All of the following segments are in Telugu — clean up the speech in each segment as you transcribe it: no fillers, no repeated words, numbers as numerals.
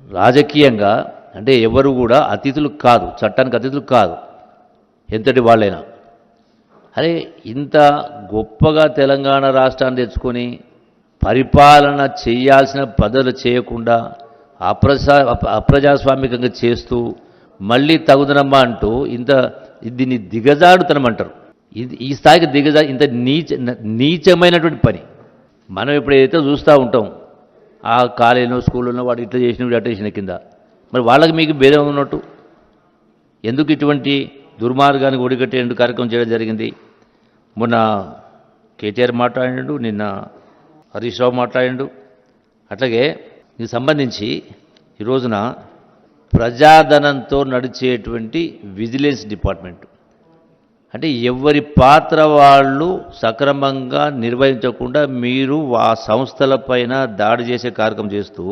రాజకీయంగా అంటే ఎవరు కూడా అతిథులు కాదు, చట్టానికి అతిథులు కాదు, ఎంతటి వాళ్ళైనా. అరే ఇంత గొప్పగా తెలంగాణ రాష్ట్రాన్ని తెచ్చుకొని పరిపాలన చేయాల్సిన పద్ధతులు చేయకుండా అప్రజాస్వామికంగా చేస్తూ మళ్ళీ తగుదనమ్మా అంటూ దీన్ని దిగజాడుతనమంటారు. ఈ స్థాయికి ఇంత నీచమైనటువంటి పని మనం ఎప్పుడైతే చూస్తూ ఉంటాం. ఆ కాలేజీలో స్కూల్లో వాడు ఇట్లా చేసిన వీడు అట్లా చేసిన కింద మరి వాళ్ళకి మీకు భేదం ఉన్నట్టు ఎందుకు ఇటువంటి దుర్మార్గానికి ఒడిగట్టే కార్యక్రమం చేయడం జరిగింది? మొన్న కేటీఆర్ మాట్లాడిండు, నిన్న హరీష్ రావు మాట్లాడిండు. అట్లాగే దీనికి సంబంధించి ఈ రోజున ప్రజాధనంతో నడిచేటువంటి విజిలెన్స్ డిపార్ట్మెంట్ అంటే ఎవరి పాత్ర వాళ్ళు సక్రమంగా నిర్వహించకుండా మీరు ఆ సంస్థలపైన దాడి చేసే కార్యక్రమం చేస్తూ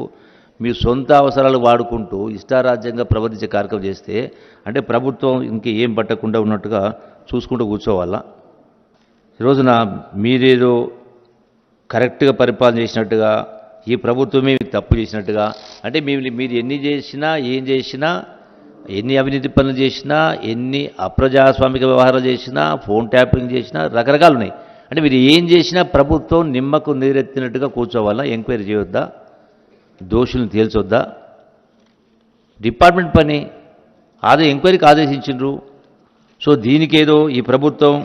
మీ సొంత అవసరాలు వాడుకుంటూ ఇష్టారాజ్యంగా ప్రవర్తించే కార్యక్రమం చేస్తే అంటే ప్రభుత్వం ఇంకేం పట్టకుండా ఉన్నట్టుగా చూసుకుంటూ కూర్చోవాలా? ఈరోజున మీరేదో కరెక్ట్గా పరిపాలన చేసినట్టుగా ఈ ప్రభుత్వమే తప్పు చేసినట్టుగా అంటే మీరు ఎన్ని చేసినా ఏం చేసినా ఎన్ని అవినీతి పనులు చేసినా ఎన్ని అప్రజాస్వామిక వ్యవహారాలు చేసినా ఫోన్ ట్యాపింగ్ చేసినా రకరకాలు ఉన్నాయి. అంటే మీరు ఏం చేసినా ప్రభుత్వం నిమ్మకు నీరెత్తినట్టుగా కూర్చోవాలా? ఎంక్వైరీ చేయొద్దా? దోషులను తేల్చొద్దా? డిపార్ట్మెంట్ పని ఎంక్వైరీకి ఆదేశించిండ్రు. సో దీనికేదో ఈ ప్రభుత్వం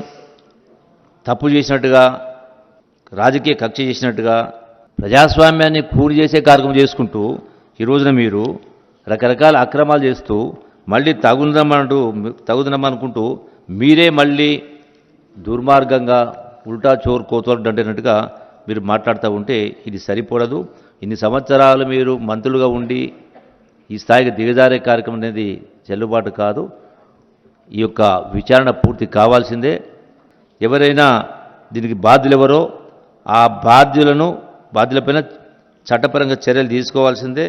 తప్పు చేసినట్టుగా రాజకీయ కక్ష చేసినట్టుగా ప్రజాస్వామ్యాన్ని కూని చేసే కార్యక్రమం చేసుకుంటూ ఈ రోజున మీరు రకరకాల అక్రమాలు చేస్తూ మళ్ళీ తగుదనమనుకుంటూ మీరే మళ్ళీ దుర్మార్గంగా ఉల్టా చోర్ కోతోలు దండినట్టుగా మీరు మాట్లాడుతూ ఉంటే ఇది సరిపడదు. ఇన్ని సంవత్సరాలు మీరు మంత్రులుగా ఉండి ఈ స్థాయికి దిగజారే కార్యక్రమం అనేది చెల్లుబాటు కాదు. ఈ యొక్క విచారణ పూర్తి కావాల్సిందే. ఎవరైనా దీనికి బాధ్యులు ఎవరో ఆ బాధ్యులపైన చట్టపరంగా చర్యలు తీసుకోవాల్సిందే.